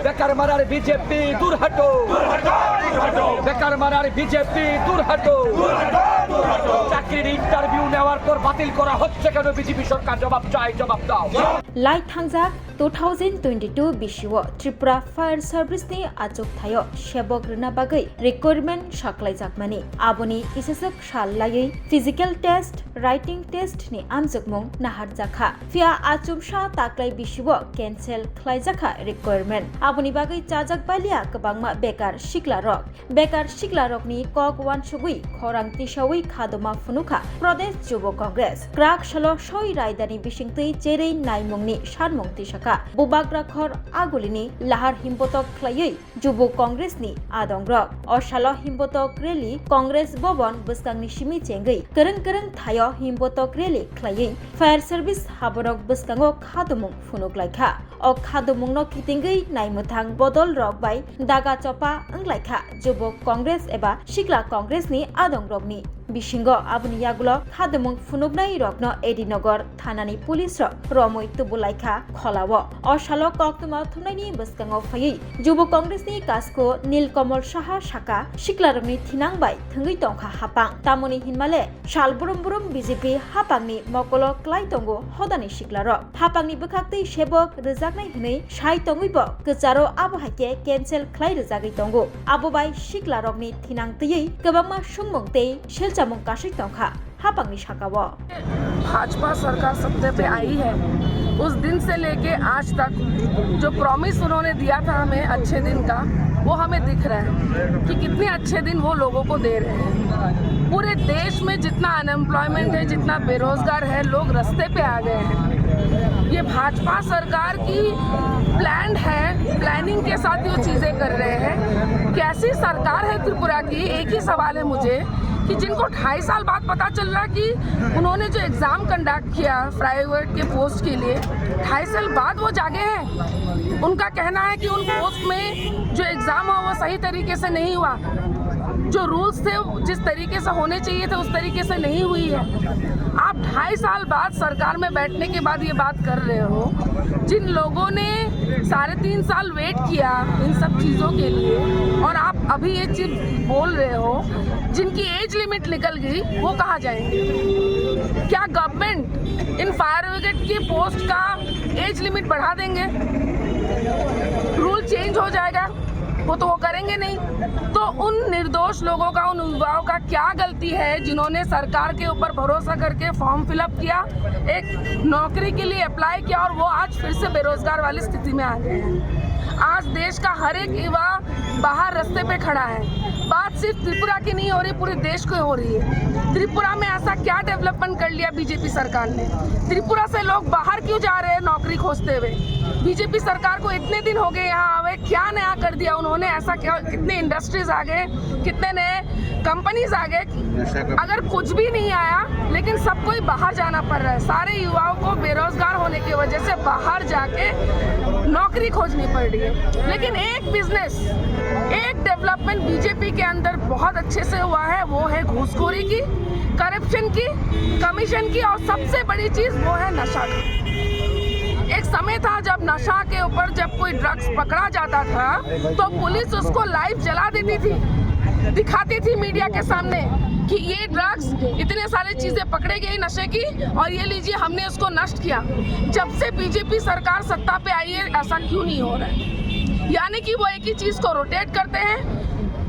বেকার মারার বিজেপি দূর হটো, বেকার মারার বিজেপি দূর হটো। চাকরির ইন্টারভিউ নেওয়ার পর বাতিল করা হচ্ছে কেন? বিজেপি সরকার জবাব চাই, জবাব দাও। लाइट थांजाक 2022 बिशिव त्रिपुरा फायर सार्भिस नि आजोक थायो सेबक रना बागै रिक्वायरमेंट साख्लायजाकमानि आबोनि इसेसक साललायै फिजिकल टेस्ट राइटिंग टेस्ट नि आमजोकमुं नाहारजाखा फिया आचुमसा ताक्लाय बिशिव कैंसेल ख्लायजाखा रिक्वायरमेंट आबोनि बागै चाजाक बालिया गोबांमा बेकार सिक्लारक नि कक वान सुगुइ खरां तिसावै खादमा फुनुखा प्रदेश युव कांग्रेस क्राक सालो सय रायदानि बिसिंतै जेरै नायमुंनि सानमुं तिसाखा बुबाग्राखर आगुलिनि लाहार हिम्बतक ख्लायै युव कांग्रेसनि आदंग्रक अशालो हिम्बतक रेली कांग्रेस भवन बस्कांनि सिमि चेंगै करं थायो हिम्बतक रेली ख्लायै फायर सार्भिस हाबरक बस्कांगो खादमुं फुनुकलायखा अ खादमुंनो खिथिंगै नायमोथां बदल रक बाय दागा चपा अंग्लायखा युव कांग्रेस एबा सिक्ला कांग्रेसनि आदंग्रकनि बिसिंग आबुनि यागुलो खादमुं फुनुकनाय रकनो एडिनगर थानानि पुलिस रमै तुबुलायखा खलावो अशालो कक्तुमा थुमनायनि बस्कांगो फैयै युव कांग्रेसनि कास्को नीलकमल साहा साका सिक्लारकनि थिनांबाय थंगै तंखा हापां तामुनि हिनमाले साल बुरुम बीजेपी हापांनि मकलो क्लाय तंगो हदानि सिक्लारक हापांनि बखाक्तै सेबक रोजाकनाय हनै साय तंगैबो गोजारो आबहायके कैंसेल ख्लाय रोजागै तंगो आबोबाय सिक्लारकनि थिनांतयै गोबांमा सुंमंतै सेलचामुं कासै तंखा हापांनि साकावो भाजपा सरकार सत्ता पे आई है उस दिन से लेके आज तक जो प्रॉमिस उन्होंने दिया था हमें अच्छे दिन का वो हमें दिख रहा है कि कितने अच्छे दिन वो लोगों को दे रहे हैं। पूरे देश में जितना अनएम्प्लॉयमेंट है, जितना बेरोजगार है, लोग रास्ते पे आ गए हैं। ये भाजपा सरकार की प्लानिंग के साथ वो चीज़ें कर रहे हैं। कैसी सरकार है त्रिपुरा की? एक ही सवाल है मुझे कि जिनको 2.5 साल बाद पता चल रहा कि उन्होंने जो एग्ज़ाम कंडक्ट किया प्राइवेट के पोस्ट के लिए 2.5 साल बाद वो जागे हैं। उनका कहना है कि उन पोस्ट में जो एग्ज़ाम हुआ वो सही तरीके से नहीं हुआ, जो रूल्स थे जिस तरीके से होने चाहिए थे उस तरीके से नहीं हुई है। आप 2.5 साल बाद सरकार में बैठने के बाद ये बात कर रहे हो। जिन लोगों ने 3.5 साल वेट किया इन सब चीज़ों के लिए और आप अभी ये चीज़ बोल रहे हो, जिनकी एज लिमिट निकल गई वो कहाँ जाएंगे? क्या गवर्नमेंट इन फायर ब्रिगेड की पोस्ट का एज लिमिट बढ़ा देंगे? रूल चेंज हो जाएगा? वो तो वो करेंगे नहीं। तो उन निर्दोष लोगों का, उन युवाओं का क्या गलती है जिन्होंने सरकार के ऊपर भरोसा करके फॉर्म फिलअप किया, एक नौकरी के लिए अप्लाई किया और वो आज फिर से बेरोजगार वाली स्थिति में आ गए हैं। आज देश का हर एक युवा बाहर रास्ते पे खड़ा है। बात सिर्फ त्रिपुरा की नहीं हो रही, पूरे देश को हो रही है। त्रिपुरा में ऐसा क्या डेवलपमेंट कर लिया बीजेपी सरकार ने? त्रिपुरा से लोग बाहर क्यों जा रहे हैं नौकरी खोजते हुए? बीजेपी सरकार को इतने दिन हो गए यहाँ आवे, क्या नया कर दिया उन्होंने? ऐसा क्या? कितने इंडस्ट्रीज आ गए, कितने नए कंपनीज आ गए। अगर कुछ भी नहीं आया लेकिन सबको ही बाहर जाना पड़ रहा है। सारे युवाओं को बेरोजगार होने की वजह से बाहर जाके नौकरी खोजनी पड़ रही है। लेकिन एक बिजनेस, एक डेवलपमेंट बीजेपी के अंदर बहुत अच्छे से हुआ है, वो है घूसखोरी की, करप्शन की, कमीशन की और सबसे बड़ी चीज वो है नशा की। एक समय था जब नशा के ऊपर जब कोई ड्रग्स पकड़ा जाता था तो पुलिस उसको लाइव जला देती थी, दिखाती थी मीडिया के सामने कि ये ड्रग्स इतने सारे चीजें पकड़े गई नशे की और ये लीजिए हमने उसको नष्ट किया। जब से बीजेपी सरकार सत्ता पे आई है ऐसा क्यों नहीं हो रहा है? यानी कि वो एक ही चीज को रोटेट करते हैं,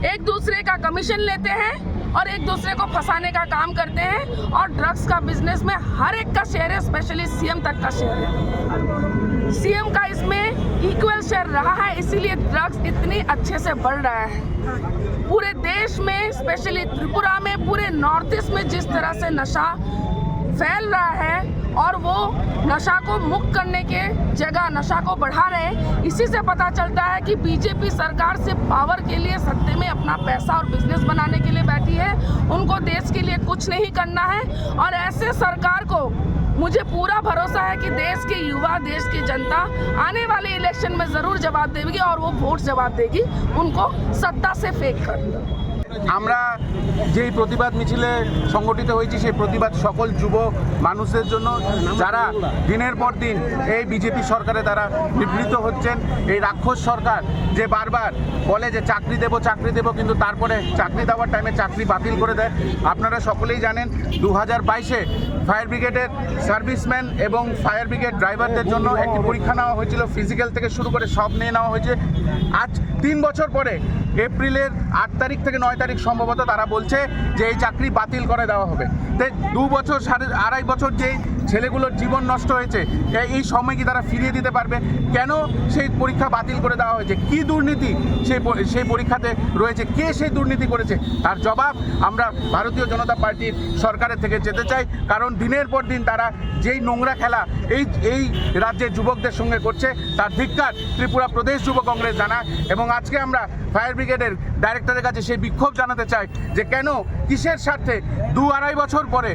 एक दूसरे का कमीशन लेते हैं और एक दूसरे को फंसाने का काम करते हैं और ड्रग्स का बिजनेस में हर एक का शेयर है, स्पेशली सीएम तक का शेयर है। सीएम का इसमें इक्वल शेयर रहा है, इसीलिए ड्रग्स इतनी अच्छे से बढ़ रहा है। पूरे देश में, स्पेशली त्रिपुरा में, पूरे नॉर्थ ईस्ट में जिस तरह से नशा फैल रहा है और वो नशा को मुक्त करने के जगह नशा को बढ़ा रहे हैं, इसी से पता चलता है कि बीजेपी सरकार सिर्फ पावर के लिए सत्ते में अपना पैसा और बिजनेस बनाने के लिए बैठी है। उनको देश के लिए कुछ नहीं करना है और ऐसे सरकार को मुझे पूरा भरोसा है कि देश के युवा, देश की जनता आने वाले इलेक्शन में जरूर जवाब देगी और वो वोट जवाब देगी उनको सत्ता से फेंक कर। আমরা যেই প্রতিবাদ মিছিলে সংগঠিত হয়েছি সেই প্রতিবাদ সকল যুব মানুষদের জন্য, যারা দিনের পর দিন এই বিজেপি সরকারে তারা বিবৃত হচ্ছেন। এই রাক্ষস সরকার যে বারবার বলে যে চাকরি দেব কিন্তু তারপরে চাকরি দেওয়ার টাইমে চাকরি বাতিল করে দেয়। আপনারা সকলেই জানেন 2022-এ ফায়ার ব্রিগেডের সার্ভিসম্যান এবং ফায়ার ব্রিগেড ড্রাইভারদের জন্য একটি পরীক্ষা নেওয়া হয়েছিল, ফিজিক্যাল থেকে শুরু করে সব নিয়ে নেওয়া হয়েছে। আজ 3 বছর পরে এপ্রিলের 8 তারিখ থেকে 9 তারিখ সম্ভবত তারা বলছে যে এই চাকরি বাতিল করে দেওয়া হবে। তাই 2 বছর 2.5 বছর যেই ছেলেগুলোর জীবন নষ্ট হয়েছে এই সময় কি তারা ফিরিয়ে দিতে পারবে? কেন সেই পরীক্ষা বাতিল করে দেওয়া হয়েছে? কি দুর্নীতি সেই পরীক্ষাতে রয়েছে? কে সেই দুর্নীতি করেছে? তার জবাব আমরা ভারতীয় জনতা পার্টির সরকারের থেকে যেতে চাই। কারণ দিনের পর দিন তারা যেই নোংরা খেলা এই রাজ্যের যুবকদের সঙ্গে করছে তার ধিক্কার ত্রিপুরা প্রদেশ যুব কংগ্রেস জানায়। এবং আজকে আমরা ফায়ার ব্রিগেডের ডাইরেক্টরের কাছে সেই বিক্ষোভ জানাতে চাই যে কেন, কিসের স্বার্থে 2-2.5 বছর পরে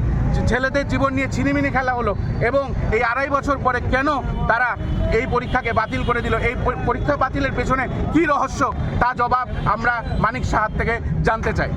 ছেলেদের জীবন নিয়ে ছিনিমিনি খেলা হলো এবং এই 2.5 বছর পরে কেন তারা এই পরীক্ষাকে বাতিল করে দিল? এই পরীক্ষা বাতিলের পেছনে কী রহস্য, তা জবাব আমরা মানিক সাহার থেকে জানতে চাই।